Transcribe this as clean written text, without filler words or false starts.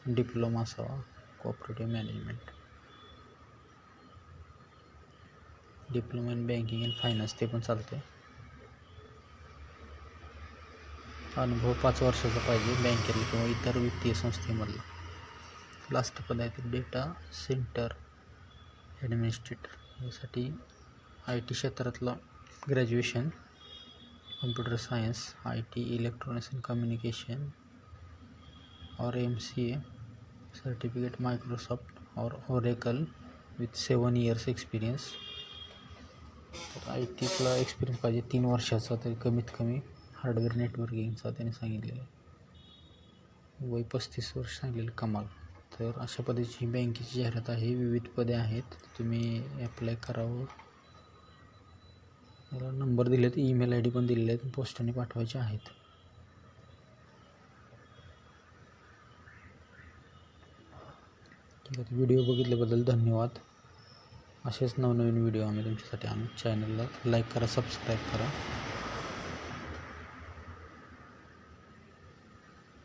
Diploma असावा cooperative management, diploma in banking and finance ते पण चालते. अनुभव 5 वर्षाचा पाहिजे बँकेला किंवा इतर वित्तीय संस्थेमधला. लास्ट पद आहे ते डेटा सेंटर ॲडमिनिस्ट्रेटर. यासाठी IT क्षेत्रातला graduation, computer science, IT, electronics and communication और MCA, सर्टिफिकेट मायक्रोसॉफ्ट और ओरेकल विथ 7 years एक्सपिरियन्स. तर ITला एक्सपिरियन्स पाहिजे 3 वर्षाचा तरी कमीत कमी हार्डवेअर नेटवर्किंगचा त्याने सांगितलेलं आहे. वय 35 वर्ष सांगलेलं कमाल. तर अशा पद्धतीची बँकेची जाहिरात आहे. विविध पदे आहेत, तुम्ही ॲप्लाय करावं. याला नंबर दिले आहेत, ईमेल ID पण दिलेले आहेत, पोस्टाने पाठवायचे आहेत. ठीक आहे, व्हिडिओ बघितल्याबद्दल धन्यवाद. असेच नवनवीन व्हिडिओ आम्ही तुमच्यासाठी आणू. चॅनलला लाईक करा, सबस्क्राईब करा.